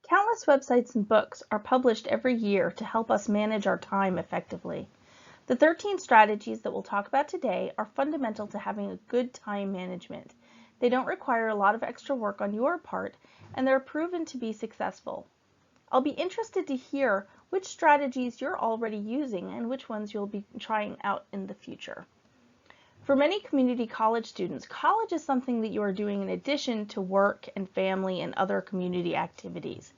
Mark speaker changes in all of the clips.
Speaker 1: Countless websites and books are published every year to help us manage our time effectively. The 13 strategies that we'll talk about today are fundamental to having a good time management. They don't require a lot of extra work on your part, and they're proven to be successful. I'll be interested to hear which strategies you're already using and which ones you'll be trying out in the future. For many community college students, college is something that you are doing in addition to work and family and other community activities.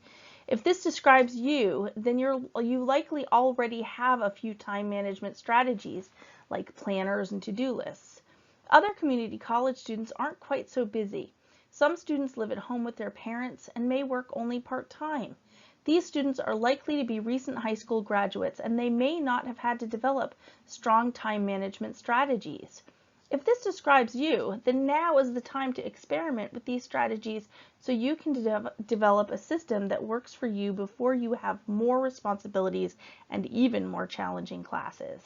Speaker 1: If this describes you, then you likely already have a few time management strategies like planners and to-do lists. Other community college students aren't quite so busy. Some students live at home with their parents and may work only part-time. These students are likely to be recent high school graduates, and they may not have had to develop strong time management strategies. If this describes you, then now is the time to experiment with these strategies so you can develop a system that works for you before you have more responsibilities and even more challenging classes.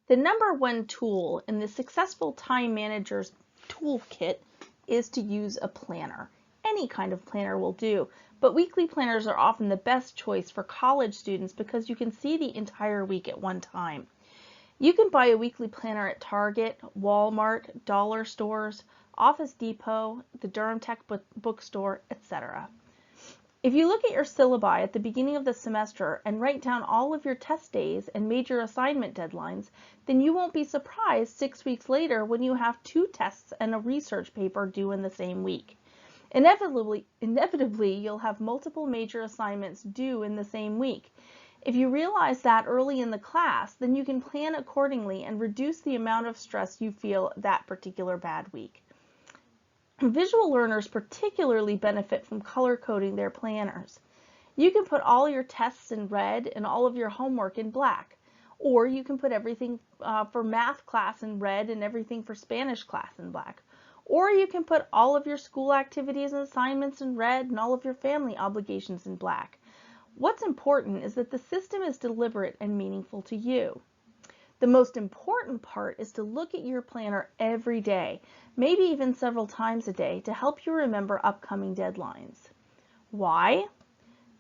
Speaker 1: The number one tool in the Successful Time Manager's Toolkit is to use a planner. Any kind of planner will do, but weekly planners are often the best choice for college students because you can see the entire week at one time. You can buy a weekly planner at Target, Walmart, dollar stores, Office Depot, the Durham Tech bookstore, etc. If you look at your syllabi at the beginning of the semester and write down all of your test days and major assignment deadlines, then you won't be surprised 6 weeks later when you have 2 tests and a research paper due in the same week. Inevitably, you'll have multiple major assignments due in the same week. If you realize that early in the class, then you can plan accordingly and reduce the amount of stress you feel that particular bad week. Visual learners particularly benefit from color coding their planners. You can put all your tests in red and all of your homework in black, or you can put everything for math class in red and everything for Spanish class in black. Or you can put all of your school activities and assignments in red and all of your family obligations in black. What's important is that the system is deliberate and meaningful to you. The most important part is to look at your planner every day, maybe even several times a day, to help you remember upcoming deadlines. Why?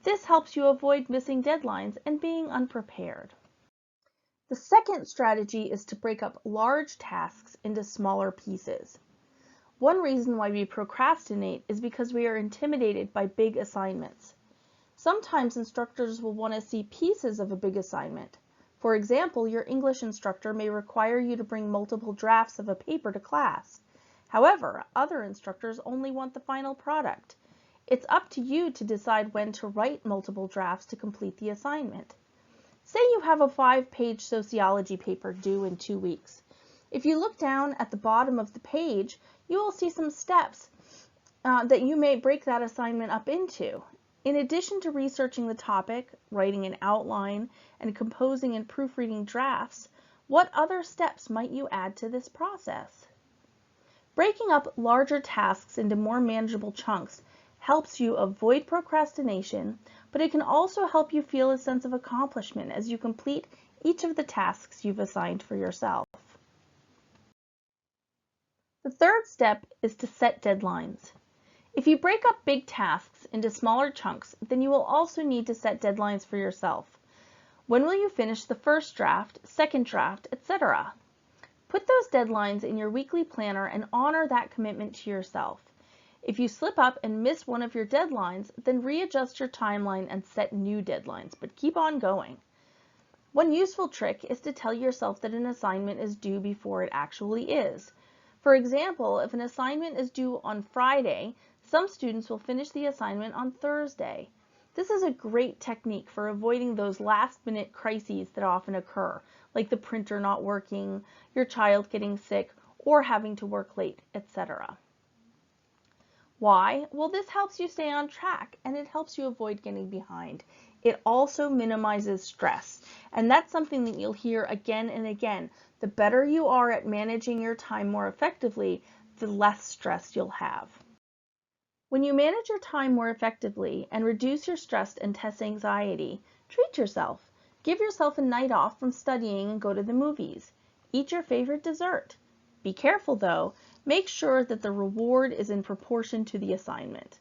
Speaker 1: This helps you avoid missing deadlines and being unprepared. The second strategy is to break up large tasks into smaller pieces. One reason why we procrastinate is because we are intimidated by big assignments. Sometimes instructors will want to see pieces of a big assignment. For example, your English instructor may require you to bring multiple drafts of a paper to class. However, other instructors only want the final product. It's up to you to decide when to write multiple drafts to complete the assignment. Say you have a 5-page sociology paper due in 2 weeks. If you look down at the bottom of the page, you will see some steps that you may break that assignment up into. In addition to researching the topic, writing an outline, and composing and proofreading drafts, what other steps might you add to this process? Breaking up larger tasks into more manageable chunks helps you avoid procrastination, but it can also help you feel a sense of accomplishment as you complete each of the tasks you've assigned for yourself. The third step is to set deadlines. If you break up big tasks into smaller chunks, then you will also need to set deadlines for yourself. When will you finish the first draft, second draft, etc.? Put those deadlines in your weekly planner and honor that commitment to yourself. If you slip up and miss one of your deadlines, then readjust your timeline and set new deadlines, but keep on going. One useful trick is to tell yourself that an assignment is due before it actually is. For example, if an assignment is due on Friday, some students will finish the assignment on Thursday. This is a great technique for avoiding those last-minute crises that often occur, like the printer not working, your child getting sick, or having to work late, etc. Why? Well, this helps you stay on track and it helps you avoid getting behind. It also minimizes stress, and that's something that you'll hear again and again. The better you are at managing your time more effectively, the less stress you'll have. When you manage your time more effectively and reduce your stress and test anxiety, treat yourself. Give yourself a night off from studying and go to the movies. Eat your favorite dessert. Be careful though, make sure that the reward is in proportion to the assignment.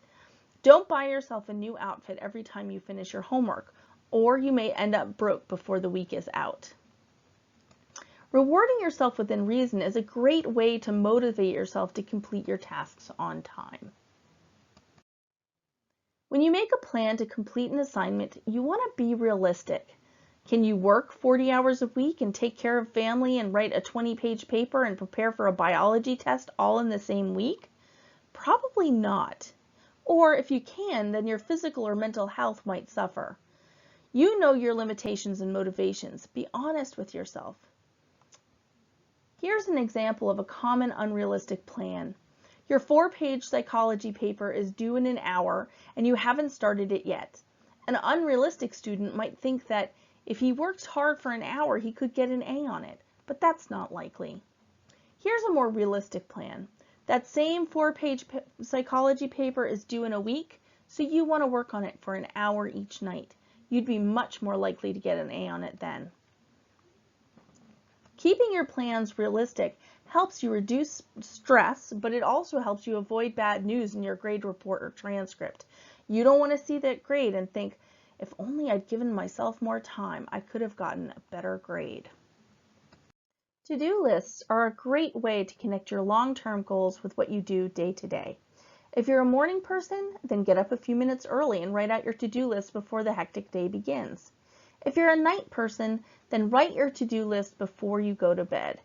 Speaker 1: Don't buy yourself a new outfit every time you finish your homework, or you may end up broke before the week is out. Rewarding yourself within reason is a great way to motivate yourself to complete your tasks on time. When you make a plan to complete an assignment, you want to be realistic. Can you work 40 hours a week and take care of family and write a 20-page paper and prepare for a biology test all in the same week? Probably not. Or if you can, then your physical or mental health might suffer. You know your limitations and motivations. Be honest with yourself. Here's an example of a common unrealistic plan. Your 4-page psychology paper is due in an hour and you haven't started it yet. An unrealistic student might think that if he works hard for an hour, he could get an A on it, but that's not likely. Here's a more realistic plan. That same 4-page psychology paper is due in a week, so you want to work on it for an hour each night. You'd be much more likely to get an A on it then. Keeping your plans realistic helps you reduce stress, but it also helps you avoid bad news in your grade report or transcript. You don't want to see that grade and think, if only I'd given myself more time, I could have gotten a better grade. To-do lists are a great way to connect your long-term goals with what you do day to day. If you're a morning person, then get up a few minutes early and write out your to-do list before the hectic day begins. If you're a night person, then write your to-do list before you go to bed.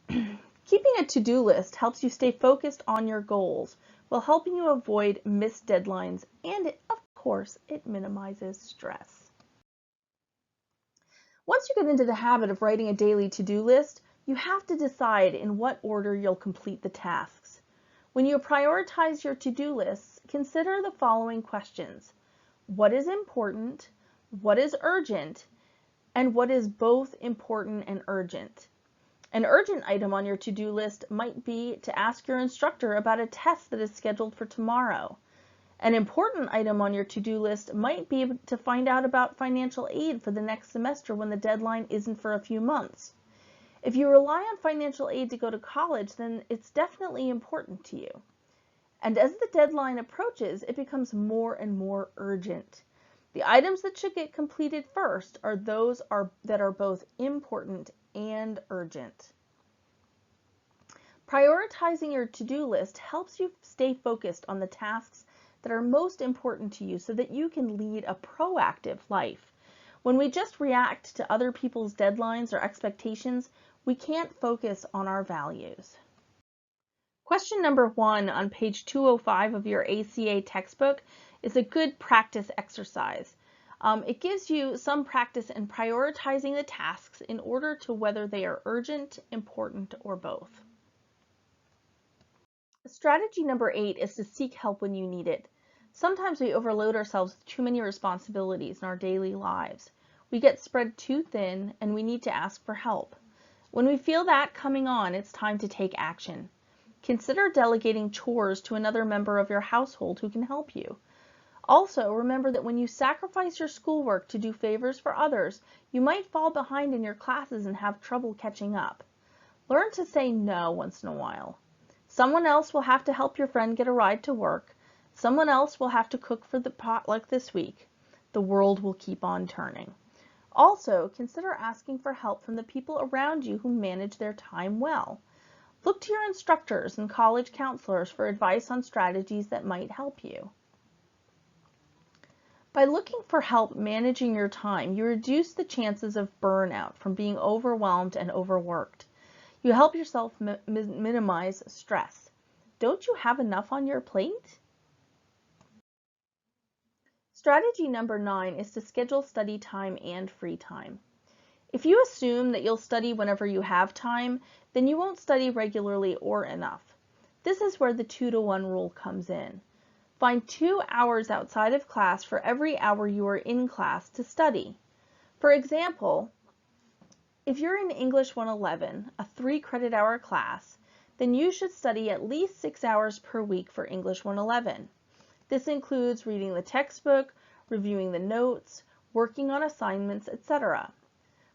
Speaker 1: Keeping a to-do list helps you stay focused on your goals while helping you avoid missed deadlines, and of course, it minimizes stress. Once you get into the habit of writing a daily to-do list, you have to decide in what order you'll complete the tasks. When you prioritize your to-do lists, consider the following questions. What is important? What is urgent? And what is both important and urgent? An urgent item on your to-do list might be to ask your instructor about a test that is scheduled for tomorrow. An important item on your to-do list might be to find out about financial aid for the next semester when the deadline isn't for a few months. If you rely on financial aid to go to college, then it's definitely important to you. And as the deadline approaches, it becomes more and more urgent. The items that should get completed first are those that are both important and urgent. Prioritizing your to-do list helps you stay focused on the tasks that are most important to you so that you can lead a proactive life. When we just react to other people's deadlines or expectations, we can't focus on our values. Question number 1 on page 205 of your ACA textbook is a good practice exercise. It gives you some practice in prioritizing the tasks in order to whether they are urgent, important, or both. Strategy number 8 is to seek help when you need it. Sometimes we overload ourselves with too many responsibilities in our daily lives. We get spread too thin and we need to ask for help. When we feel that coming on, it's time to take action. Consider delegating chores to another member of your household who can help you. Also, remember that when you sacrifice your schoolwork to do favors for others, you might fall behind in your classes and have trouble catching up. Learn to say no once in a while. Someone else will have to help your friend get a ride to work. Someone else will have to cook for the potluck this week. The world will keep on turning. Also, consider asking for help from the people around you who manage their time well. Look to your instructors and college counselors for advice on strategies that might help you. By looking for help managing your time, you reduce the chances of burnout from being overwhelmed and overworked. You help yourself minimize stress. Don't you have enough on your plate? Strategy number 9 is to schedule study time and free time. If you assume that you'll study whenever you have time, then you won't study regularly or enough. This is where the 2-to-1 rule comes in. Find 2 hours outside of class for every hour you are in class to study. For example, if you're in English 111, a 3-credit-hour class, then you should study at least 6 hours per week for English 111. This includes reading the textbook, reviewing the notes, working on assignments, etc.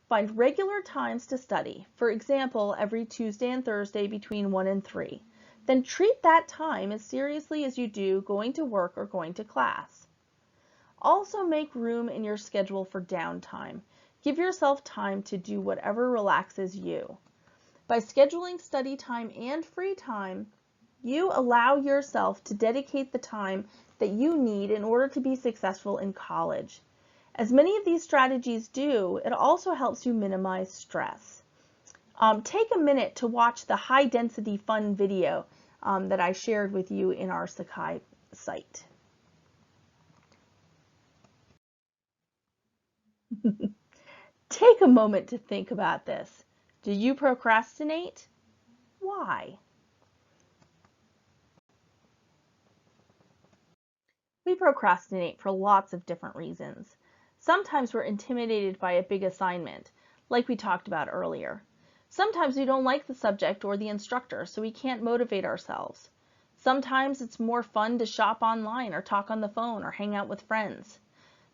Speaker 1: Find regular times to study, for example, every Tuesday and Thursday between 1 and 3. then treat that time as seriously as you do going to work or going to class. Also make room in your schedule for downtime. Give yourself time to do whatever relaxes you. By scheduling study time and free time, you allow yourself to dedicate the time that you need in order to be successful in college. As many of these strategies do, it also helps you minimize stress. Take a minute to watch the high density fun video that I shared with you in our Sakai site. Take a moment to think about this. Do you procrastinate? Why? We procrastinate for lots of different reasons. Sometimes we're intimidated by a big assignment, like we talked about earlier. Sometimes we don't like the subject or the instructor, so we can't motivate ourselves. Sometimes it's more fun to shop online or talk on the phone or hang out with friends.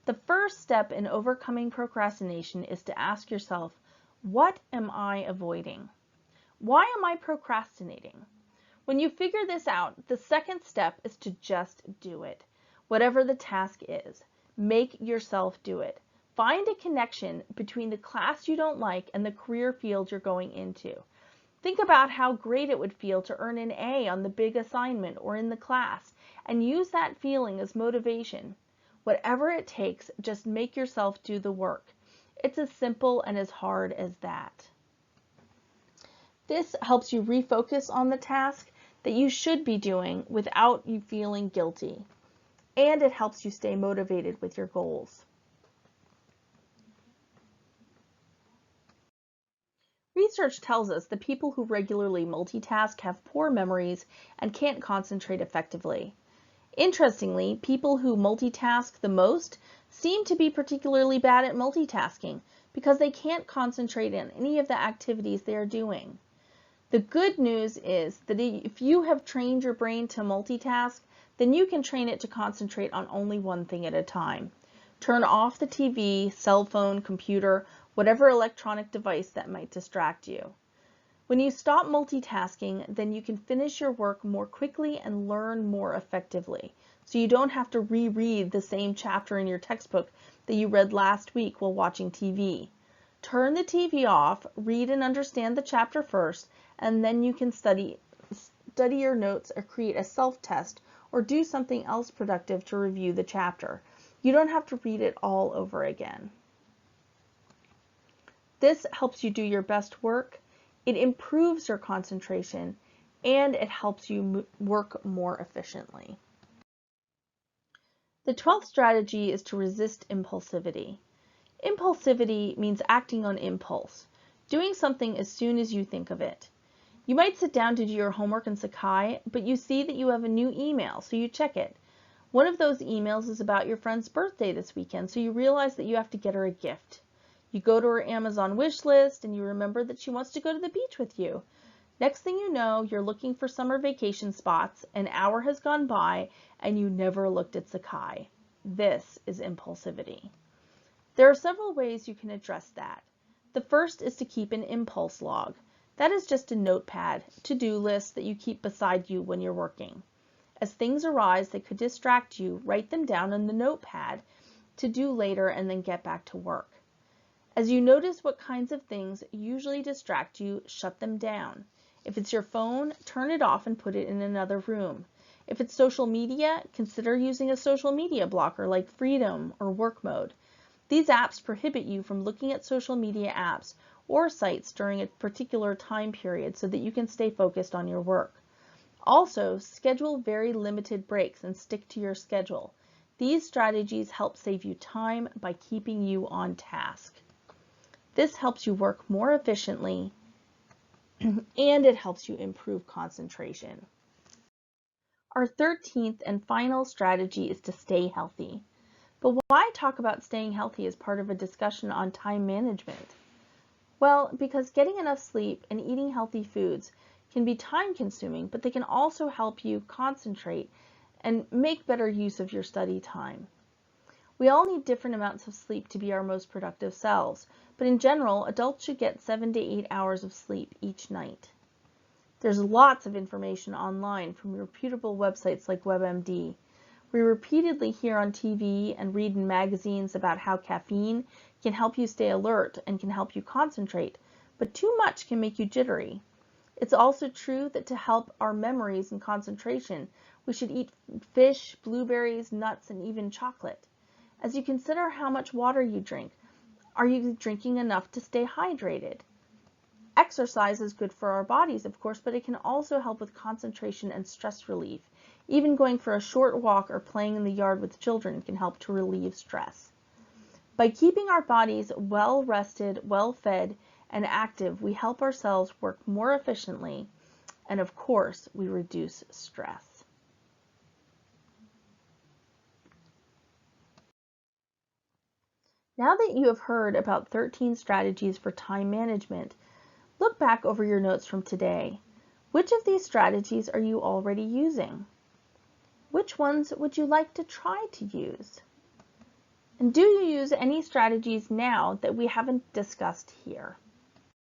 Speaker 1: The first step in overcoming procrastination is to ask yourself, what am I avoiding? Why am I procrastinating? When you figure this out, the second step is to just do it. Whatever the task is, make yourself do it. Find a connection between the class you don't like and the career field you're going into. Think about how great it would feel to earn an A on the big assignment or in the class, and use that feeling as motivation. Whatever it takes, just make yourself do the work. It's as simple and as hard as that. This helps you refocus on the task that you should be doing without you feeling guilty, and it helps you stay motivated with your goals. Research tells us that people who regularly multitask have poor memories and can't concentrate effectively. Interestingly, people who multitask the most seem to be particularly bad at multitasking because they can't concentrate on any of the activities they are doing. The good news is that if you have trained your brain to multitask, then you can train it to concentrate on only one thing at a time. Turn off the TV, cell phone, computer, whatever electronic device that might distract you. When you stop multitasking, then you can finish your work more quickly and learn more effectively. So you don't have to reread the same chapter in your textbook that you read last week while watching TV. Turn the TV off, read and understand the chapter first, and then you can study your notes or create a self-test or do something else productive to review the chapter. You don't have to read it all over again. This helps you do your best work, it improves your concentration, and it helps you work more efficiently. The 12th strategy is to resist impulsivity. Impulsivity means acting on impulse, doing something as soon as you think of it. You might sit down to do your homework in Sakai, but you see that you have a new email, so you check it. One of those emails is about your friend's birthday this weekend, so you realize that you have to get her a gift. You go to her Amazon wish list and you remember that she wants to go to the beach with you. Next thing you know, you're looking for summer vacation spots, an hour has gone by, and you never looked at Sakai. This is impulsivity. There are several ways you can address that. The first is to keep an impulse log. That is just a notepad, to-do list that you keep beside you when you're working. As things arise that could distract you, write them down on the notepad to do later and then get back to work. As you notice what kinds of things usually distract you, shut them down. If it's your phone, turn it off and put it in another room. If it's social media, consider using a social media blocker like Freedom or Work Mode. These apps prohibit you from looking at social media apps or sites during a particular time period so that you can stay focused on your work. Also, schedule very limited breaks and stick to your schedule. These strategies help save you time by keeping you on task. This helps you work more efficiently and it helps you improve concentration. Our 13th and final strategy is to stay healthy. But why talk about staying healthy as part of a discussion on time management? Well, because getting enough sleep and eating healthy foods can be time consuming, but they can also help you concentrate and make better use of your study time. We all need different amounts of sleep to be our most productive selves, but in general, adults should get 7 to 8 hours of sleep each night. There's lots of information online from reputable websites like WebMD. We repeatedly hear on TV and read in magazines about how caffeine can help you stay alert and can help you concentrate, but too much can make you jittery. It's also true that to help our memories and concentration, we should eat fish, blueberries, nuts, and even chocolate. As you consider how much water you drink, are you drinking enough to stay hydrated? Exercise is good for our bodies, of course, but it can also help with concentration and stress relief. Even going for a short walk or playing in the yard with children can help to relieve stress. By keeping our bodies well rested, well fed, and active, we help ourselves work more efficiently, and of course, we reduce stress. Now that you have heard about 13 strategies for time management, look back over your notes from today. Which of these strategies are you already using? Which ones would you like to try to use? And do you use any strategies now that we haven't discussed here?